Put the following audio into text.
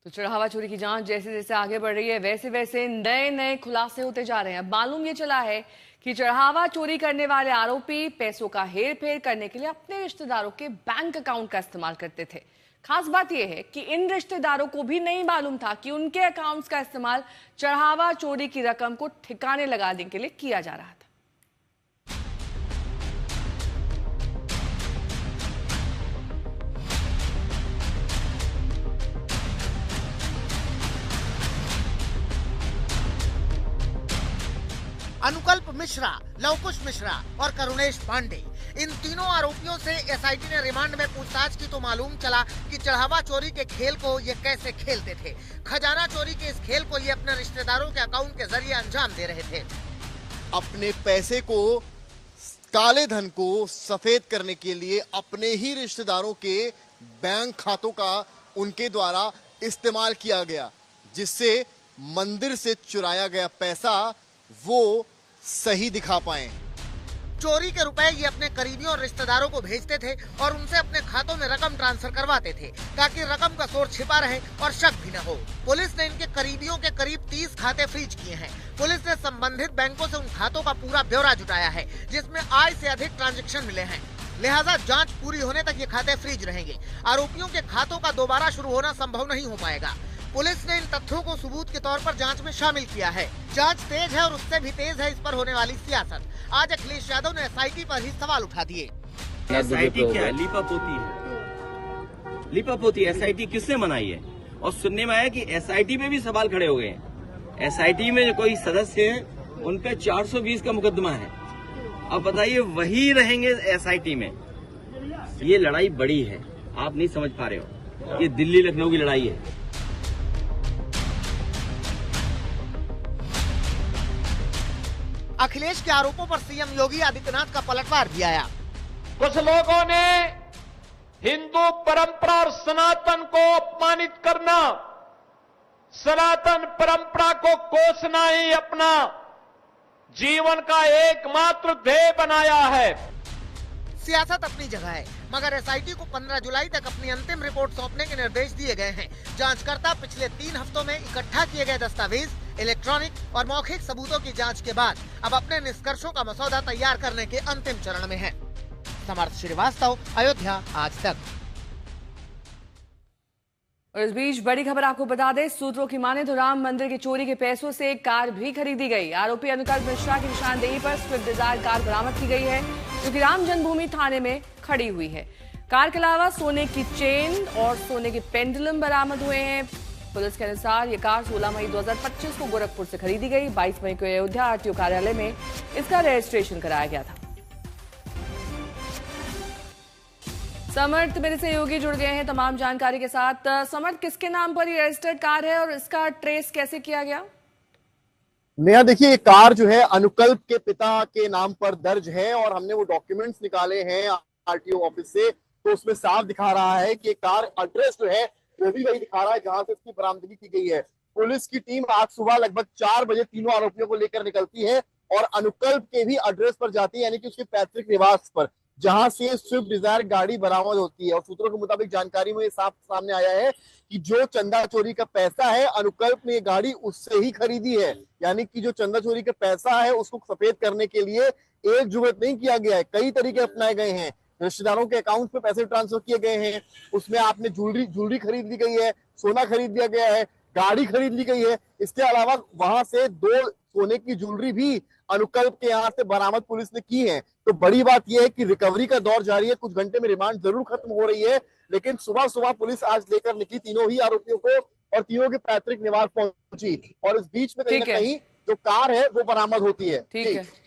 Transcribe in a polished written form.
तो चढ़ावा चोरी की जांच जैसे जैसे आगे बढ़ रही है वैसे वैसे नए नए खुलासे होते जा रहे हैं। मालूम ये चला है कि चढ़ावा चोरी करने वाले आरोपी पैसों का हेर फेर करने के लिए अपने रिश्तेदारों के बैंक अकाउंट का इस्तेमाल करते थे। खास बात यह है कि इन रिश्तेदारों को भी नहीं मालूम था कि उनके अकाउंट्स का इस्तेमाल चढ़ावा चोरी की रकम को ठिकाने लगाने के लिए किया जा रहा था। अनुकल्प मिश्रा, लवकुश मिश्रा और करुणेश पांडे, इन तीनों आरोपियों से एसआईटी ने रिमांड में पूछताछ की तो मालूम चला कि चढ़ावा चोरी के खेल को ये कैसे खेलते थे। खजाना चोरी के इस खेल को ये अपने रिश्तेदारों के अकाउंट के जरिए अंजाम दे रहे थे। अपने पैसे को, काले धन को सफेद करने के लिए अपने ही रिश्तेदारों के बैंक खातों का उनके द्वारा इस्तेमाल किया गया, जिससे मंदिर से चुराया गया पैसा वो सही दिखा पाए। चोरी के रुपए ये अपने करीबियों और रिश्तेदारों को भेजते थे और उनसे अपने खातों में रकम ट्रांसफर करवाते थे ताकि रकम का सोर्स छिपा रहे और शक भी न हो। पुलिस ने इनके करीबियों के करीब 30 खाते फ्रीज किए हैं। पुलिस ने संबंधित बैंकों से उन खातों का पूरा ब्यौरा जुटाया है जिसमें आय से अधिक ट्रांजैक्शन मिले हैं। लिहाजा जांच पूरी होने तक ये खाते फ्रीज रहेंगे। आरोपियों के खातों का दोबारा शुरू होना संभव नहीं हो पाएगा। पुलिस ने इन तथ्यों को सबूत के तौर पर जांच में शामिल किया है। जांच तेज है और उससे भी तेज है इस पर होने वाली सियासत। आज अखिलेश यादव ने एसआईटी पर ही सवाल उठा दिए। एसआईटी क्या है? लीपापोती है। लीपापोती एसआईटी किसने बनाई है? और सुनने में आया कि एसआईटी में भी सवाल खड़े हो गए हैं। एसआईटी में जो कोई सदस्य हैं उन पे 420 का मुकदमा है। अब बताइए वही रहेंगे एसआईटी में? ये लड़ाई बड़ी है, आप नहीं समझ पा रहे हो। ये दिल्ली लखनऊ की लड़ाई है। अखिलेश के आरोपों पर सीएम योगी आदित्यनाथ का पलटवार भी आया। कुछ लोगों ने हिंदू परंपरा और सनातन को अपमानित करना, सनातन परंपरा को कोसना ही अपना जीवन का एकमात्र ध्येय बनाया है। सियासत अपनी जगह है, मगर एसआईटी को 15 जुलाई तक अपनी अंतिम रिपोर्ट सौंपने के निर्देश दिए गए हैं। जांचकर्ता पिछले 3 हफ्तों में इकट्ठा किए गए दस्तावेज, इलेक्ट्रॉनिक और मौखिक सबूतों की जांच के बाद अब अपने निष्कर्षों का मसौदा तैयार करने के अंतिम चरण में है। समर्थ श्रीवास्तव, अयोध्या आज तक। और इस बीच बड़ी खबर आपको बता दें, सूत्रों की माने तो राम मंदिर की चोरी के पैसों से एक कार भी खरीदी गई। आरोपी अनुकल्प मिश्रा की निशानदेही पर स्विफ्ट डिजायर कार बरामद की गई है जो कि राम जन्मभूमि थाने में खड़ी हुई है। कार के अलावा सोने की चेन और सोने के पेंडुलम बरामद हुए हैं। पुलिस के अनुसार ये कार 16 मई 2025 को गोरखपुर से खरीदी गई। 22 मई को अयोध्या आरटीओ कार्यालय में इसका रजिस्ट्रेशन कराया गया था। समर्थ मेरे सहयोगी जुड़ गए हैं तमाम जानकारी के साथ। समर्थ, किसके नाम पर ये रजिस्टर्ड कार है और इसका ट्रेस कैसे किया गया? नेहा, देखिए, ये कार जो है अनुकल्प के पिता के नाम पर दर्ज है और हमने वो डॉक्यूमेंट्स निकाले हैं आरटीओ ऑफिस से, तो उसमें साफ दिखा रहा है कि कार एड्रेस जो है वो भी वही दिखा रहा है जहां से इसकी बरामदगी की गई है। पुलिस की टीम आज सुबह लगभग 4 बजे तीनों आरोपियों को लेकर निकलती है और अनुकल्प के भी एड्रेस पर जाती है, यानी कि उसके पैतृक निवास पर, जहां से स्विफ्ट डिजायर गाड़ी बरामद होती है। और सूत्रों के मुताबिक जानकारी में ये साफ सामने आया है कि जो चंदा चोरी का पैसा है अनुकल्प ने ये गाड़ी उससे ही खरीदी है, यानी कि जो चंदा चोरी का पैसा है उसको सफेद करने के लिए एक जुगत नहीं किया गया है, कई तरीके अपनाए गए हैं। रिश्तेदारों के अकाउंट पे पैसे ट्रांसफर किए गए हैं, उसमें आपने ज्वेलरी खरीद ली गई है, सोना खरीद लिया गया है, गाड़ी खरीद ली गई है। इसके अलावा वहां से 2 सोने की ज्वेलरी भी अनुकल्प के यहाँ से बरामद पुलिस ने की है। तो बड़ी बात यह है कि रिकवरी का दौर जारी है। कुछ घंटे में रिमांड जरूर खत्म हो रही है, लेकिन सुबह सुबह पुलिस आज लेकर निकली तीनों ही आरोपियों को और तीनों के पैतृक निवास पहुंची और इस बीच में कहीं ना कहीं जो कार है वो बरामद होती है। ठीक है।